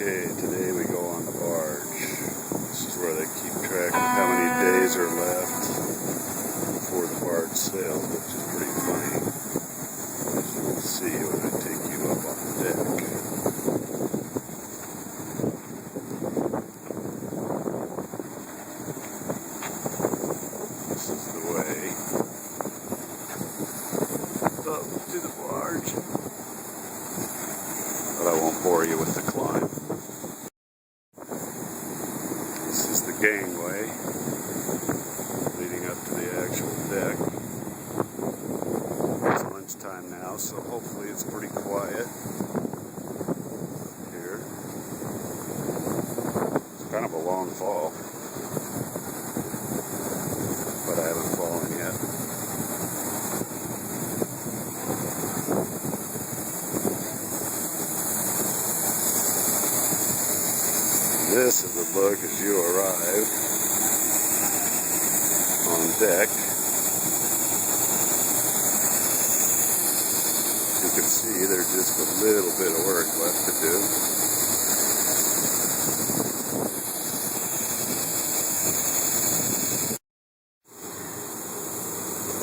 Okay, today we go on the barge. This is where they keep track of how many days are left before the barge sails, which is pretty funny. As you will see when I take you up on the deck. This is the way up to the barge. But I won't bore you with the climb. This is the gangway leading up to the actual deck. It's lunchtime now, so hopefully it's pretty quiet up here. It's kind of a long fall, but I haven't fallen yet. This is the look as you arrive on deck. You can see there's just a little bit of work left to do.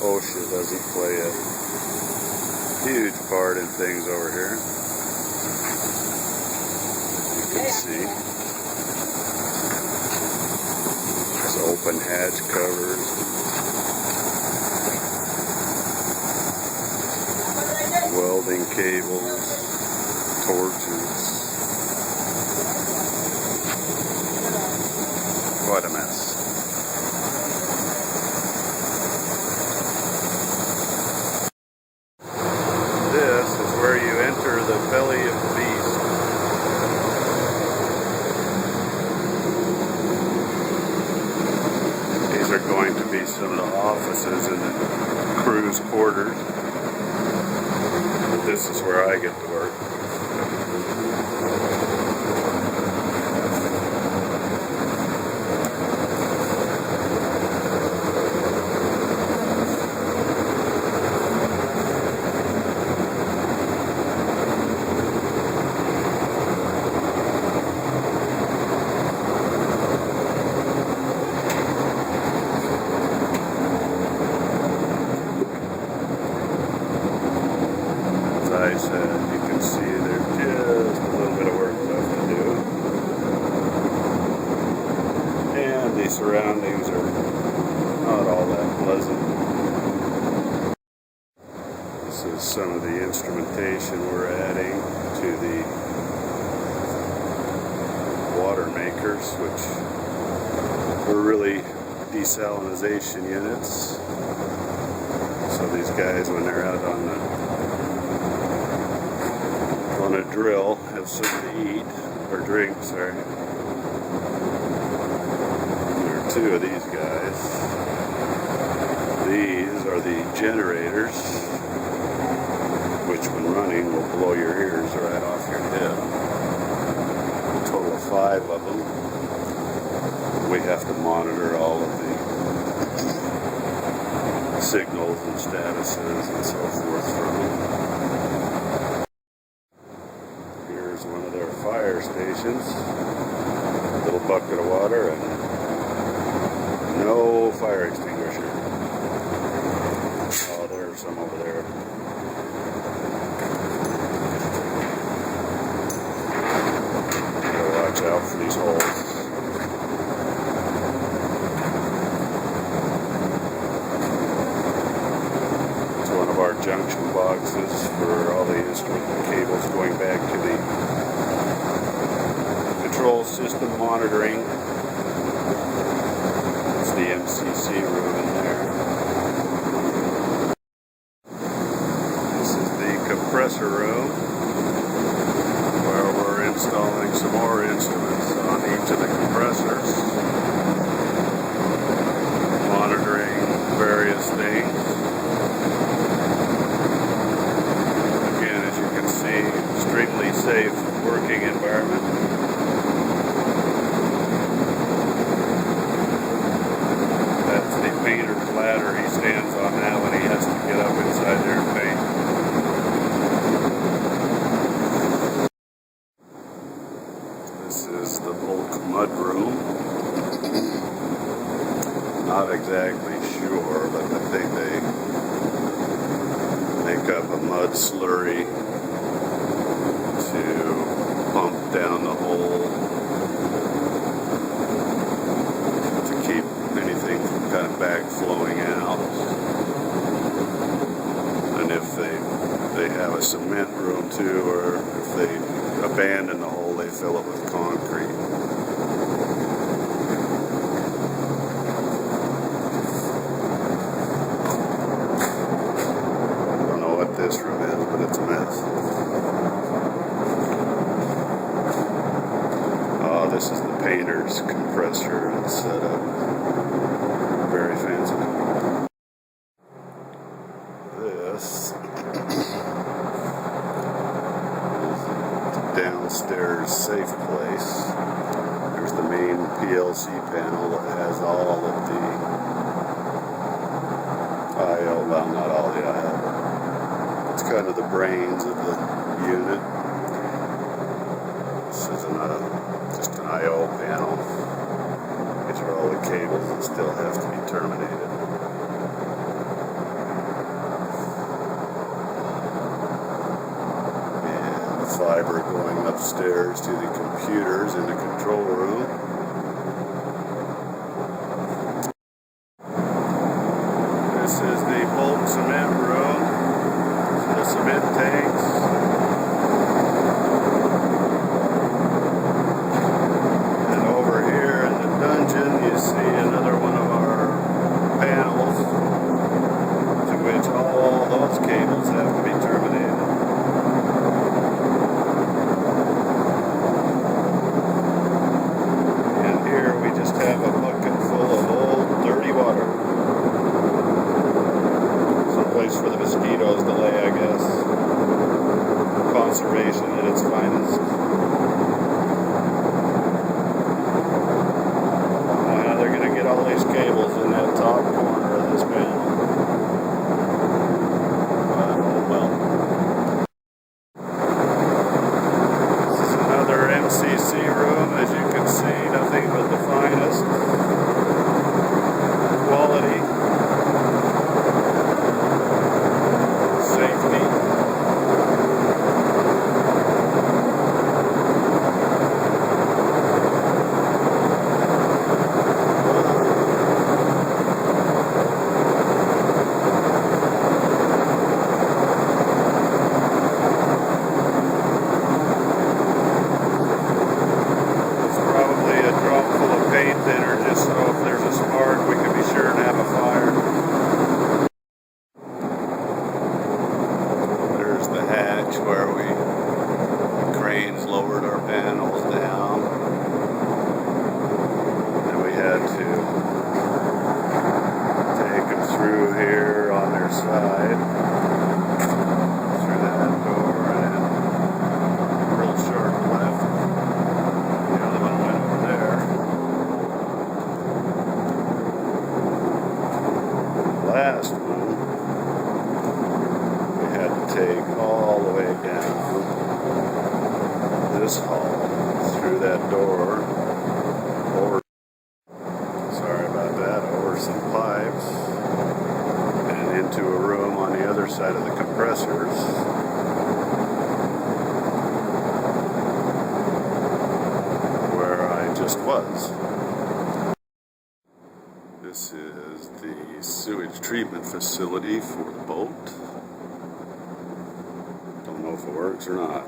OSHA doesn't play a huge part in things over here, as you can see. Open hatch covers, welding cables, torches, quite a mess. This is where you enter the belly of the beast. These are going to be some of the offices in the crew's quarters. This is where I get to work. I said, you can see there's just a little bit of work left to do, and the surroundings are not all that pleasant. This is some of the instrumentation we're adding to the water makers, which are really desalinization units. So these guys, when they're out on a drill, have something to eat, or drink, sorry. There are two of these guys. These are the generators, which when running will blow your ears right off your head. A total of 5 of them. We have to monitor all of the signals and statuses and so forth from them. One of their fire stations, a little bucket of water and no fire extinguisher. Oh, there's some over there. Gotta watch out for these holes. It's one of our junction boxes for all the instrument cables going back to the control system monitoring. It's the MCC room in there. This is the compressor room where we're installing some more instruments on each of the compressors, monitoring various things. Again, as you can see, extremely safe working environment. That's the painter's ladder he stands on now when he has to get up inside there and paint. slurry to pump down the hole to keep anything from kind of backflowing out. And if they have a cement room too, or if they abandon the hole, they fill it with concrete. This room is, but it's a mess. Oh, this is the painter's compressor and setup. Very fancy. This is the downstairs safe place. There's the main PLC panel that has all of the I/O, well, not all the I/O. It's kind of the brains of the unit. This is just an I/O panel. These are all the cables that still have to be terminated. And the fiber going upstairs to the computers in the control room. This is the molten cement room. The cement tanks. And over here in the dungeon you see another one of our panels to which all those cables have to be terminated. And here we just have a bucket full of old dirty water. Someplace for the mosquitoes to lay, I guess. Conservation at its finest. They're going to get all these cables in that top corner of this panel. But, oh well. This is another MCC room. As you can see, nothing but the finest quality. Safety. It's probably a drop full of paint thinner just so if there's a spark we can be sure to have a fire. The hatch where the cranes lowered our panels down, and we had to take them through here on their side, through that door, and a real sharp left. The other one went over there. Last one take all the way down this hall through that door over, sorry about that, over some pipes and into a room on the other side of the compressors where I just was. This is the sewage treatment facility for the boat. Don't know if it works or not.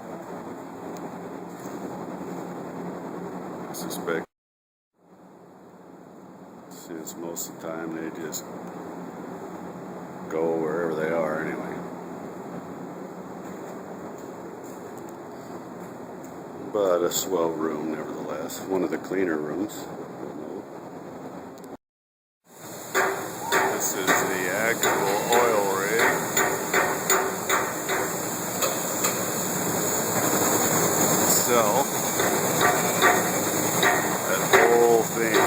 I suspect since most of the time they just go wherever they are anyway. But a swell room nevertheless. One of the cleaner rooms. This is the actual oil rig. Itself. That whole thing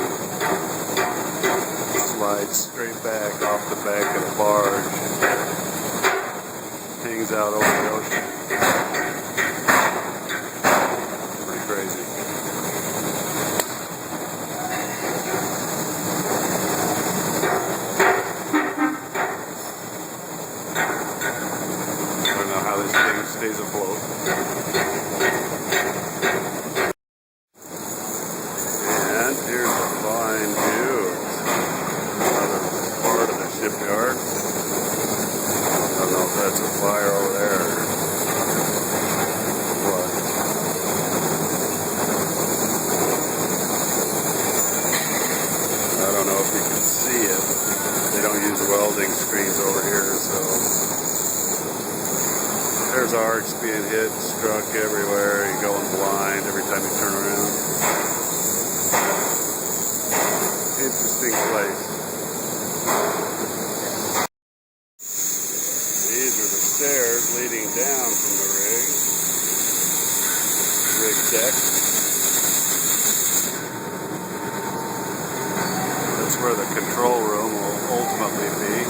slides straight back off the back of the barge. Hangs out over the ocean. Pretty crazy. I don't know how this stays afloat. And here's a fine view of another part of the shipyard. I don't know if that's a fire over there or what. I don't know if you can see it. They don't use welding screens over here, so there's arcs being hit, struck everywhere. You're going blind every time you turn around. Interesting place. These are the stairs leading down from the rig deck. That's where the control room will ultimately be.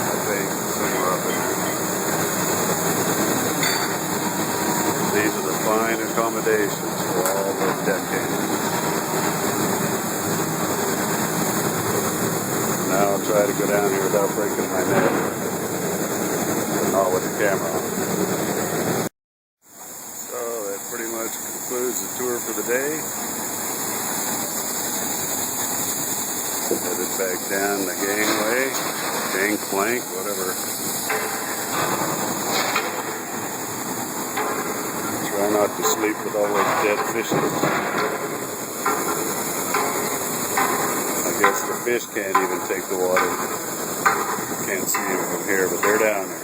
I think somewhere up in there. These are the fine accommodations for all the deckhands. Now I'll try to go down here without breaking my neck, but not with the camera on. So that pretty much concludes the tour for the day. Headed back down the gangway, gangplank, whatever. Try not to sleep with all those dead fishes. I guess the fish can't even take the water. You can't see them from here, but they're down there.